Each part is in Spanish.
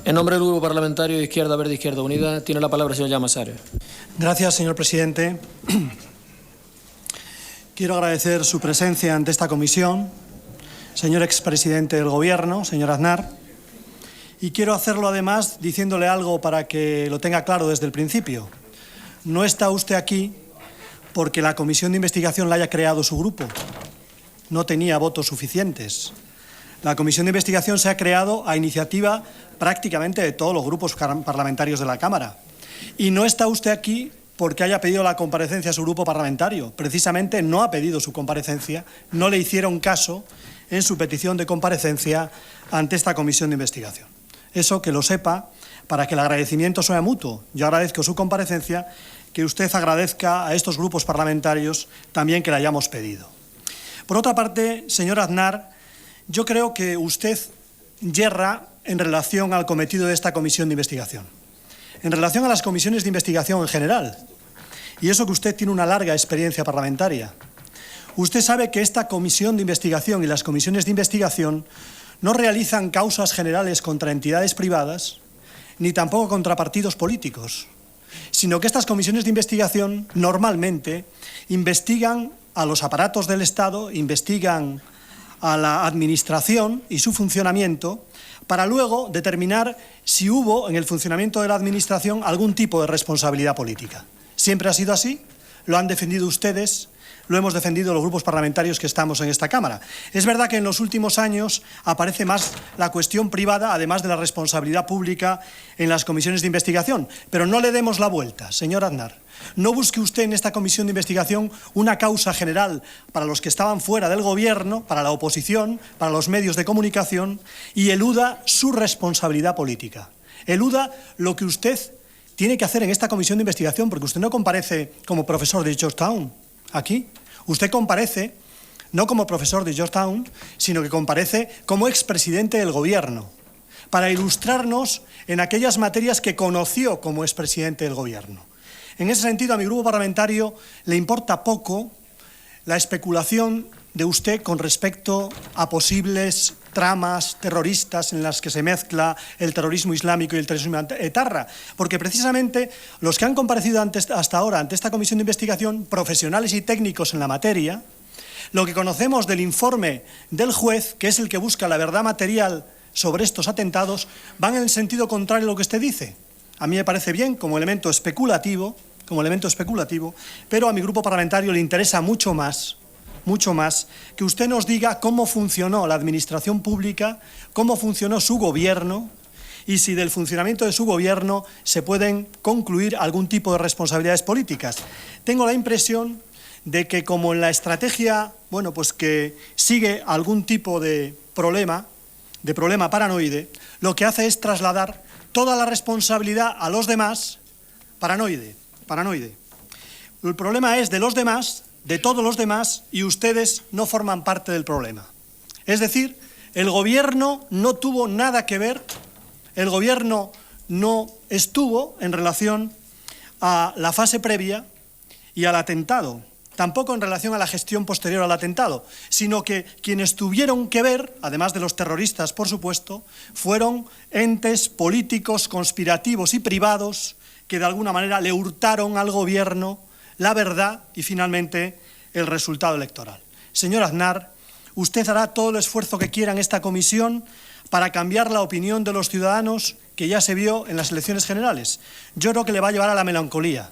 En nombre del Grupo Parlamentario de Izquierda Verde Izquierda Unida, tiene la palabra el señor Llamazares. Gracias, señor presidente. Quiero agradecer su presencia ante esta comisión, señor expresidente del Gobierno, señor Aznar, y quiero hacerlo además diciéndole algo para que lo tenga claro desde el principio. No está usted aquí porque la comisión de investigación la haya creado su grupo. No tenía votos suficientes. La comisión de investigación se ha creado a iniciativa prácticamente de todos los grupos parlamentarios de la Cámara. Y no está usted aquí porque haya pedido la comparecencia a su grupo parlamentario. Precisamente no ha pedido su comparecencia, no le hicieron caso en su petición de comparecencia ante esta comisión de investigación. Eso que lo sepa para que el agradecimiento sea mutuo. Yo agradezco su comparecencia, que usted agradezca a estos grupos parlamentarios también que le hayamos pedido. Por otra parte, señor Aznar, yo creo que usted yerra en relación al cometido de esta comisión de investigación, en relación a las comisiones de investigación en general, y eso que usted tiene una larga experiencia parlamentaria. Usted sabe que esta comisión de investigación y las comisiones de investigación no realizan causas generales contra entidades privadas, ni tampoco contra partidos políticos, sino que estas comisiones de investigación normalmente investigan a los aparatos del Estado, investigan a la Administración y su funcionamiento, para luego determinar si hubo en el funcionamiento de la Administración algún tipo de responsabilidad política. Siempre ha sido así, lo han defendido ustedes, lo hemos defendido los grupos parlamentarios que estamos en esta Cámara. Es verdad que en los últimos años aparece más la cuestión privada, además de la responsabilidad pública en las comisiones de investigación, pero no le demos la vuelta, señor Aznar. No busque usted en esta comisión de investigación una causa general para los que estaban fuera del Gobierno, para la oposición, para los medios de comunicación, y eluda su responsabilidad política. Eluda lo que usted tiene que hacer en esta comisión de investigación, porque usted no comparece como profesor de Georgetown aquí. Usted comparece no como profesor de Georgetown, sino que comparece como expresidente del Gobierno, para ilustrarnos en aquellas materias que conoció como expresidente del Gobierno. En ese sentido, a mi grupo parlamentario le importa poco la especulación de usted con respecto a posibles tramas terroristas en las que se mezcla el terrorismo islámico y el terrorismo etarra, porque precisamente los que han comparecido hasta ahora ante esta comisión de investigación, profesionales y técnicos en la materia, lo que conocemos del informe del juez, que es el que busca la verdad material sobre estos atentados, van en el sentido contrario a lo que usted dice. A mí me parece bien como elemento especulativo, pero a mi grupo parlamentario le interesa mucho más que usted nos diga cómo funcionó la administración pública, cómo funcionó su gobierno y si del funcionamiento de su gobierno se pueden concluir algún tipo de responsabilidades políticas. Tengo la impresión de que como en la estrategia, que sigue algún tipo de problema paranoide, lo que hace es trasladar toda la responsabilidad a los demás, paranoide. El problema es de los demás, de todos los demás, y ustedes no forman parte del problema. Es decir, el Gobierno no tuvo nada que ver, el Gobierno no estuvo en relación a la fase previa y al atentado, tampoco en relación a la gestión posterior al atentado, sino que quienes tuvieron que ver, además de los terroristas, por supuesto, fueron entes políticos, conspirativos y privados que de alguna manera le hurtaron al Gobierno la verdad y finalmente el resultado electoral. Señor Aznar, usted hará todo el esfuerzo que quiera en esta comisión para cambiar la opinión de los ciudadanos que ya se vio en las elecciones generales. Yo creo que le va a llevar a la melancolía,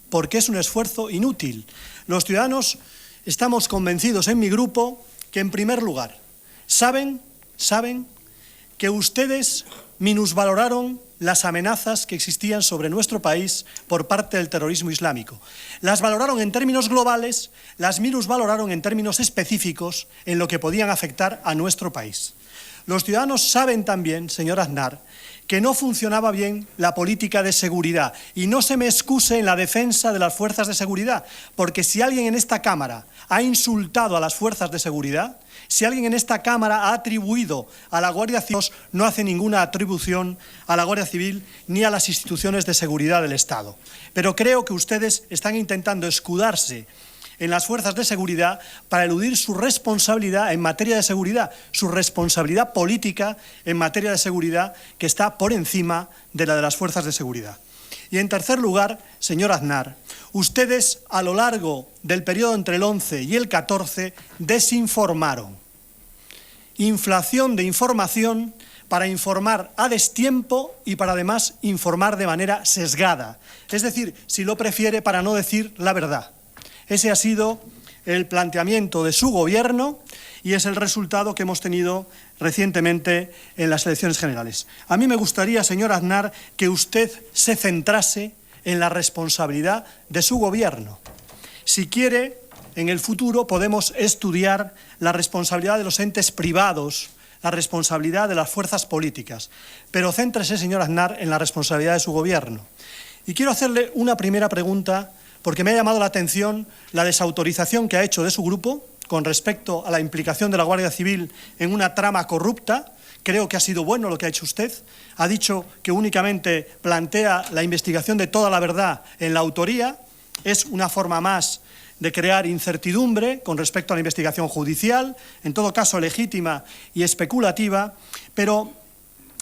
porque es un esfuerzo inútil. Los ciudadanos estamos convencidos en mi grupo que, en primer lugar, saben que ustedes minusvaloraron las amenazas que existían sobre nuestro país por parte del terrorismo islámico. Las valoraron en términos globales, las minusvaloraron en términos específicos en lo que podían afectar a nuestro país. Los ciudadanos saben también, señor Aznar, que no funcionaba bien la política de seguridad. Y no se me excuse en la defensa de las fuerzas de seguridad, porque si alguien en esta Cámara ha insultado a las fuerzas de seguridad, si alguien en esta Cámara ha atribuido a la Guardia Civil, no hace ninguna atribución a la Guardia Civil ni a las instituciones de seguridad del Estado. Pero creo que ustedes están intentando escudarse en las fuerzas de seguridad para eludir su responsabilidad en materia de seguridad, su responsabilidad política en materia de seguridad que está por encima de la de las fuerzas de seguridad. Y en tercer lugar, señor Aznar, ustedes a lo largo del periodo entre el 11 y el 14 desinformaron. Inflación de información para informar a destiempo y para además informar de manera sesgada. Es decir, si lo prefiere, para no decir la verdad. Ese ha sido el planteamiento de su gobierno y es el resultado que hemos tenido recientemente en las elecciones generales. A mí me gustaría, señor Aznar, que usted se centrase en la responsabilidad de su gobierno. Si quiere, en el futuro podemos estudiar la responsabilidad de los entes privados, la responsabilidad de las fuerzas políticas. Pero céntrese, señor Aznar, en la responsabilidad de su gobierno. Y quiero hacerle una primera pregunta, porque me ha llamado la atención la desautorización que ha hecho de su grupo con respecto a la implicación de la Guardia Civil en una trama corrupta. Creo que ha sido bueno lo que ha hecho usted. Ha dicho que únicamente plantea la investigación de toda la verdad en la autoría. Es una forma más de crear incertidumbre con respecto a la investigación judicial, en todo caso legítima y especulativa, pero,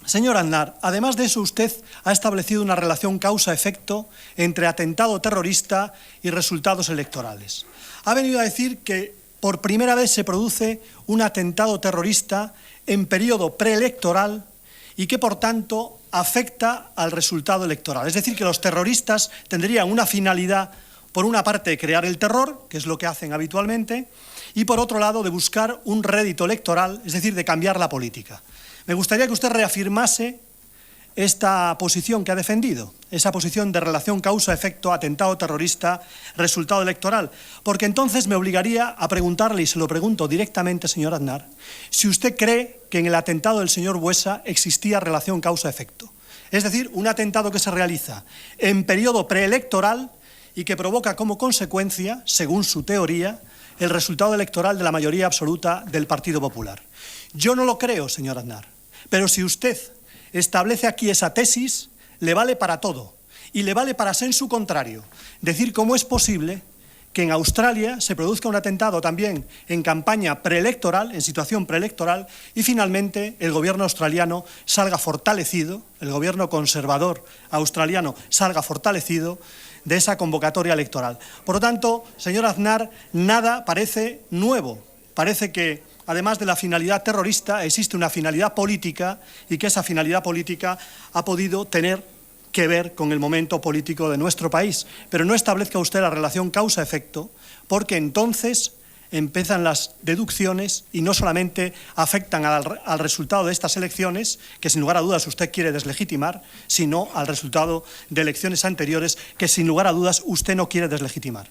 señor Aznar, además de eso usted ha establecido una relación causa-efecto entre atentado terrorista y resultados electorales. Ha venido a decir que por primera vez se produce un atentado terrorista en periodo preelectoral y que, por tanto, afecta al resultado electoral. Es decir, que los terroristas tendrían una finalidad, por una parte, de crear el terror, que es lo que hacen habitualmente, y por otro lado, de buscar un rédito electoral, es decir, de cambiar la política. Me gustaría que usted reafirmase esta posición que ha defendido, esa posición de relación causa-efecto, atentado terrorista, resultado electoral, porque entonces me obligaría a preguntarle, y se lo pregunto directamente, señor Aznar, si usted cree que en el atentado del señor Buesa existía relación causa-efecto. Es decir, un atentado que se realiza en periodo preelectoral y que provoca como consecuencia, según su teoría, el resultado electoral de la mayoría absoluta del Partido Popular. Yo no lo creo, señor Aznar, pero si usted establece aquí esa tesis, le vale para todo y le vale para sensu contrario. Decir cómo es posible que en Australia se produzca un atentado también en campaña preelectoral, en situación preelectoral, y finalmente el gobierno australiano salga fortalecido, el gobierno conservador australiano salga fortalecido de esa convocatoria electoral. Por lo tanto, señor Aznar, nada parece nuevo. Parece que, además de la finalidad terrorista, existe una finalidad política y que esa finalidad política ha podido tener que ver con el momento político de nuestro país. Pero no establezca usted la relación causa-efecto, porque entonces empiezan las deducciones y no solamente afectan al resultado de estas elecciones, que sin lugar a dudas usted quiere deslegitimar, sino al resultado de elecciones anteriores, que sin lugar a dudas usted no quiere deslegitimar.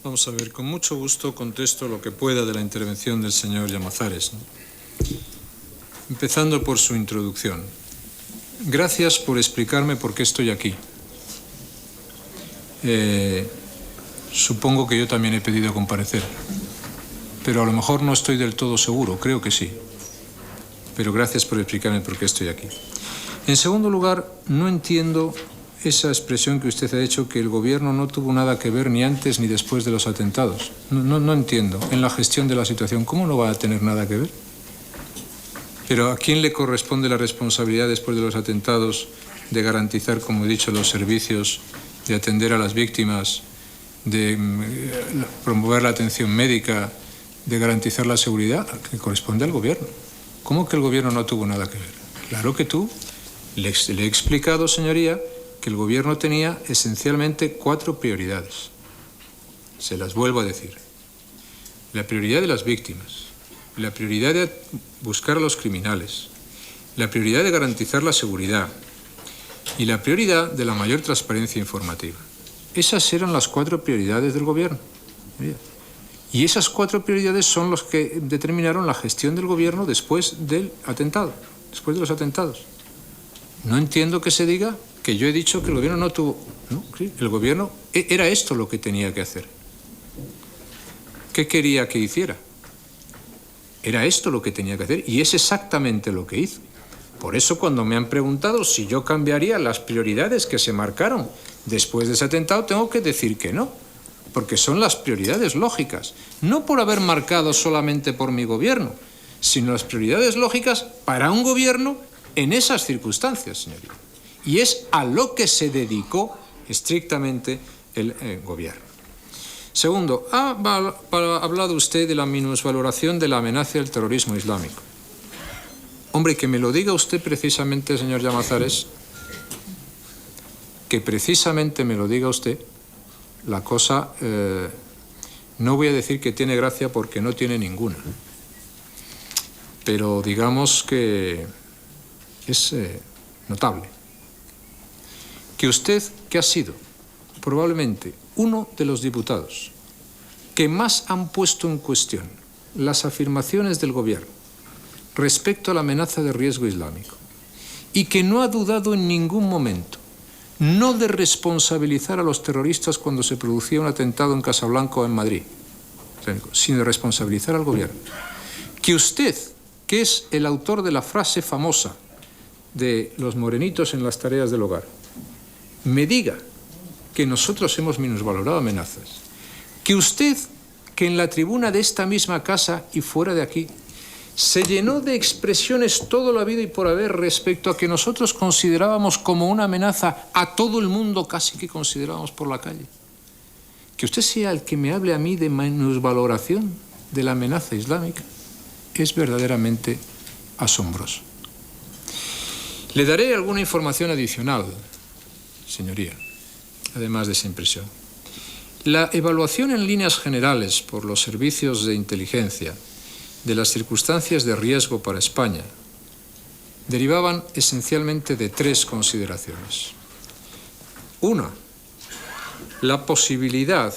Vamos a ver, con mucho gusto contesto lo que pueda de la intervención del señor Llamazares, ¿no? Empezando por su introducción. Gracias por explicarme por qué estoy aquí. Supongo que yo también he pedido comparecer, pero a lo mejor no estoy del todo seguro, creo que sí. Pero gracias por explicarme por qué estoy aquí. En segundo lugar, no entiendo esa expresión que usted ha hecho, que el gobierno no tuvo nada que ver ni antes ni después de los atentados. No entiendo. En la gestión de la situación, ¿cómo no va a tener nada que ver? Pero ¿a quién le corresponde la responsabilidad después de los atentados de garantizar, como he dicho, los servicios, de atender a las víctimas, de promover la atención médica, de garantizar la seguridad? Que corresponde al gobierno. ¿Cómo que el gobierno no tuvo nada que ver? Claro que tú. Le he explicado, señoría, que el gobierno tenía esencialmente 4 prioridades. Se las vuelvo a decir. La prioridad de las víctimas, la prioridad de buscar a los criminales, la prioridad de garantizar la seguridad y la prioridad de la mayor transparencia informativa. Esas eran las 4 prioridades del gobierno. Y esas 4 prioridades son las que determinaron la gestión del gobierno después del atentado, después de los atentados. No entiendo que se diga que yo he dicho que el gobierno no tuvo... No, el gobierno era esto lo que tenía que hacer. ¿Qué quería que hiciera? Era esto lo que tenía que hacer y es exactamente lo que hizo. Por eso, cuando me han preguntado si yo cambiaría las prioridades que se marcaron después de ese atentado, tengo que decir que no, porque son las prioridades lógicas, no por haber marcado solamente por mi gobierno, sino las prioridades lógicas para un gobierno en esas circunstancias, señoría. Y es a lo que se dedicó estrictamente el gobierno. Segundo, ha hablado usted de la minusvaloración de la amenaza del terrorismo islámico. Hombre, que me lo diga usted precisamente, señor Llamazares, que precisamente me lo diga usted, la cosa, no voy a decir que tiene gracia porque no tiene ninguna, pero digamos que es notable. Que usted, que ha sido probablemente uno de los diputados que más han puesto en cuestión las afirmaciones del gobierno respecto a la amenaza de riesgo islámico y que no ha dudado en ningún momento no de responsabilizar a los terroristas cuando se producía un atentado en Casablanca o en Madrid, sino de responsabilizar al gobierno. Que usted, que es el autor de la frase famosa de los morenitos en las tareas del hogar, me diga que nosotros hemos minusvalorado amenazas. Que usted, que en la tribuna de esta misma casa y fuera de aquí, se llenó de expresiones todo lo habido y por haber respecto a que nosotros considerábamos como una amenaza a todo el mundo, casi que considerábamos por la calle. Que usted sea el que me hable a mí de minusvaloración de la amenaza islámica es verdaderamente asombroso. Le daré alguna información adicional, señoría, además de esa impresión. La evaluación en líneas generales por los servicios de inteligencia de las circunstancias de riesgo para España derivaban esencialmente de tres consideraciones. Una, la posibilidad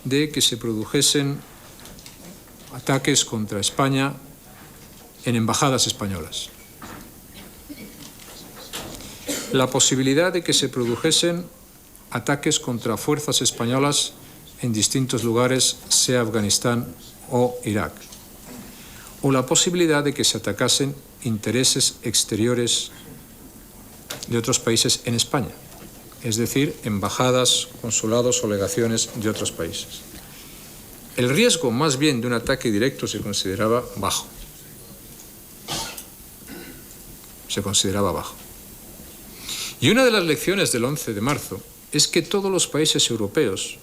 de que se produjesen ataques contra España en embajadas españolas. La posibilidad de que se produjesen ataques contra fuerzas españolas en distintos lugares, sea Afganistán o Irak. O la posibilidad de que se atacasen intereses exteriores de otros países en España, es decir, embajadas, consulados o legaciones de otros países. El riesgo más bien de un ataque directo se consideraba bajo. Se consideraba bajo. Y una de las lecciones del 11 de marzo es que todos los países europeos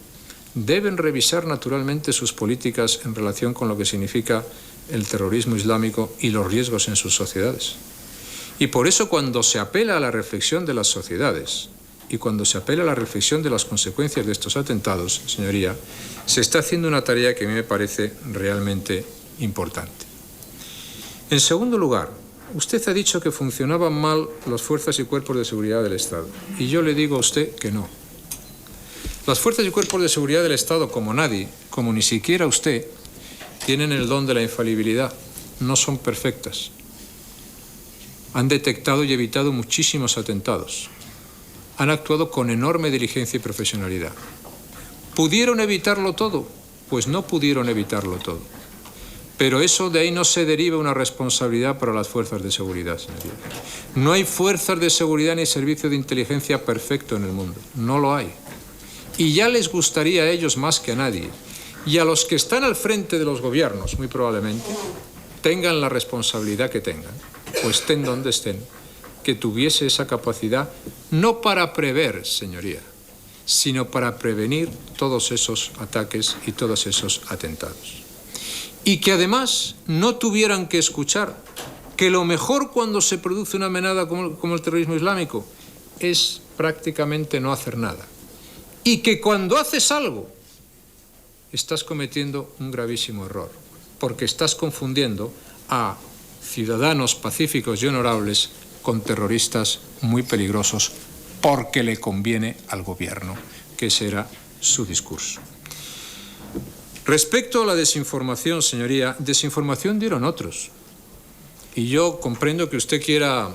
deben revisar naturalmente sus políticas en relación con lo que significa el terrorismo islámico y los riesgos en sus sociedades. Y por eso cuando se apela a la reflexión de las sociedades y cuando se apela a la reflexión de las consecuencias de estos atentados, señoría, se está haciendo una tarea que a mí me parece realmente importante. En segundo lugar, usted ha dicho que funcionaban mal las fuerzas y cuerpos de seguridad del Estado. Y yo le digo a usted que no. Las fuerzas y cuerpos de seguridad del Estado, como nadie, como ni siquiera usted, tienen el don de la infalibilidad. No son perfectas. Han detectado y evitado muchísimos atentados. Han actuado con enorme diligencia y profesionalidad. ¿Pudieron evitarlo todo? Pues no pudieron evitarlo todo. Pero eso de ahí no se deriva una responsabilidad para las fuerzas de seguridad, señoría. No hay fuerzas de seguridad ni servicio de inteligencia perfecto en el mundo. No lo hay. Y ya les gustaría a ellos más que a nadie. Y a los que están al frente de los gobiernos, muy probablemente, tengan la responsabilidad que tengan, o estén donde estén, que tuviese esa capacidad, no para prever, señoría, sino para prevenir todos esos ataques y todos esos atentados. Y que además no tuvieran que escuchar que lo mejor cuando se produce una amenaza como el terrorismo islámico es prácticamente no hacer nada. Y que cuando haces algo estás cometiendo un gravísimo error, porque estás confundiendo a ciudadanos pacíficos y honorables con terroristas muy peligrosos porque le conviene al gobierno, que ese era su discurso. Respecto a la desinformación, señoría, desinformación dieron otros. Y yo comprendo que usted quiera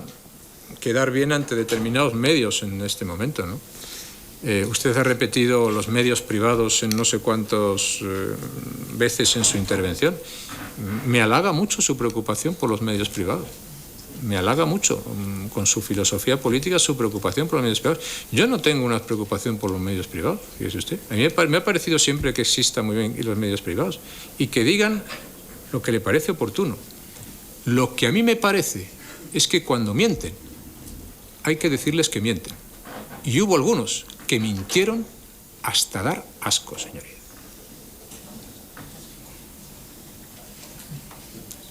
quedar bien ante determinados medios en este momento, ¿no? Usted ha repetido los medios privados en no sé cuántas veces en su intervención. Me halaga mucho su preocupación por los medios privados. me halaga mucho con su filosofía política, su preocupación por los medios privados. Yo no tengo una preocupación por los medios privados, fíjese usted. A mí me ha parecido siempre que existan muy bien los medios privados y que digan lo que le parece oportuno. Lo que a mí me parece es que cuando mienten, hay que decirles que mienten. Y hubo algunos que mintieron hasta dar asco, señoría.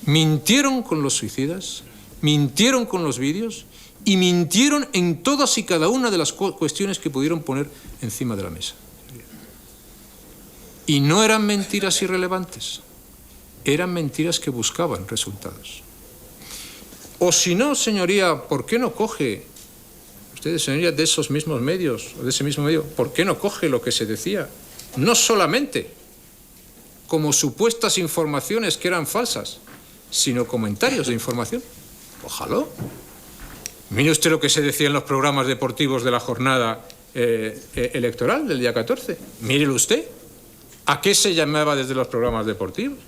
Mintieron con los suicidas, mintieron con los vídeos y mintieron en todas y cada una de las cuestiones que pudieron poner encima de la mesa. Y no eran mentiras irrelevantes, eran mentiras que buscaban resultados. O si no, señoría, ¿por qué no coge, ustedes, señoría, de esos mismos medios, o de ese mismo medio, ¿por qué no coge lo que se decía? No solamente como supuestas informaciones que eran falsas, sino comentarios de información. Ojalá. Mire usted lo que se decía en los programas deportivos de la jornada electoral del día 14. Mírelo usted. ¿A qué se llamaba desde los programas deportivos?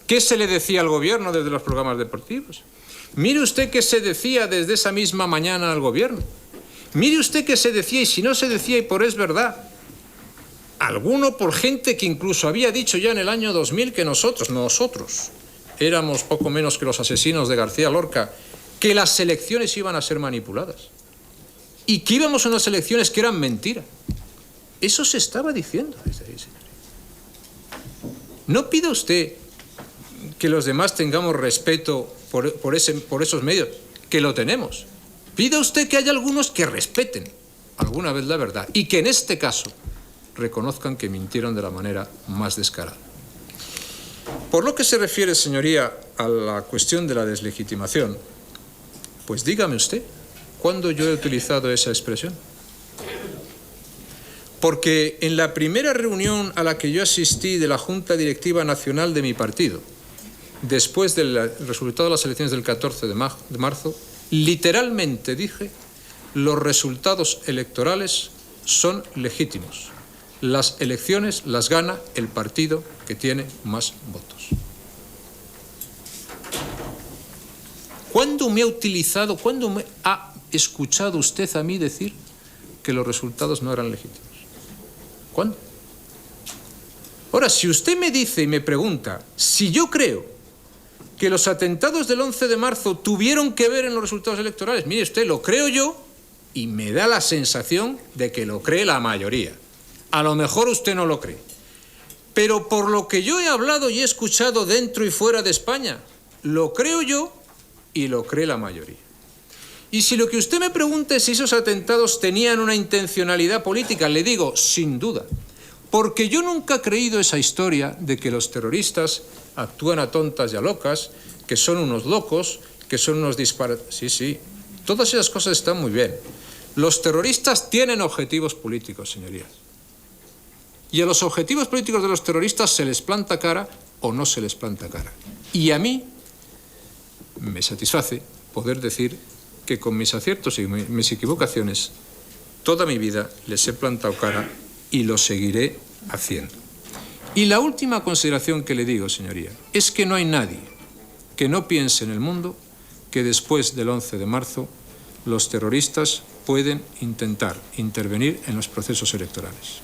¿Qué se le decía al gobierno desde los programas deportivos? Mire usted qué se decía desde esa misma mañana al gobierno. Mire usted qué se decía, y si no se decía, y por es verdad, alguno por gente que incluso había dicho ya en el año 2000 que nosotros éramos poco menos que los asesinos de García Lorca, que las elecciones iban a ser manipuladas y que íbamos a unas elecciones que eran mentira. Eso se estaba diciendo desde ahí, señor. No pida usted que los demás tengamos respeto por esos medios, que lo tenemos. Pida usted que haya algunos que respeten alguna vez la verdad y que en este caso reconozcan que mintieron de la manera más descarada. Por lo que se refiere, señoría, a la cuestión de la deslegitimación, pues dígame usted, ¿cuándo yo he utilizado esa expresión? Porque en la primera reunión a la que yo asistí de la Junta Directiva Nacional de mi partido, después del resultado de las elecciones del 14 de marzo, literalmente dije, los resultados electorales son legítimos. Las elecciones las gana el partido que tiene más votos. ¿Cuándo me ha utilizado, cuándo me ha escuchado usted a mí decir que los resultados no eran legítimos? ¿Cuándo? Ahora, si usted me dice y me pregunta si yo creo que los atentados del 11 de marzo tuvieron que ver en los resultados electorales, mire usted, lo creo yo y me da la sensación de que lo cree la mayoría. A lo mejor usted no lo cree. Pero por lo que yo he hablado y he escuchado dentro y fuera de España, lo creo yo y lo cree la mayoría. Y si lo que usted me pregunta es si esos atentados tenían una intencionalidad política, le digo, sin duda. Porque yo nunca he creído esa historia de que los terroristas actúan a tontas y a locas, que son unos locos, que son unos disparates. Sí, sí, todas esas cosas están muy bien. Los terroristas tienen objetivos políticos, señorías. Y a los objetivos políticos de los terroristas se les planta cara o no se les planta cara. Y a mí me satisface poder decir que con mis aciertos y mis equivocaciones, toda mi vida les he plantado cara y lo seguiré haciendo. Y la última consideración que le digo, señoría, es que no hay nadie que no piense en el mundo que después del 11 de marzo los terroristas pueden intentar intervenir en los procesos electorales.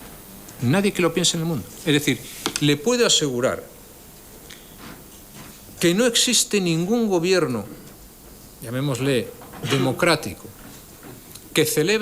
Nadie que lo piense en el mundo. Es decir, le puedo asegurar que no existe ningún gobierno, llamémosle democrático, que celebre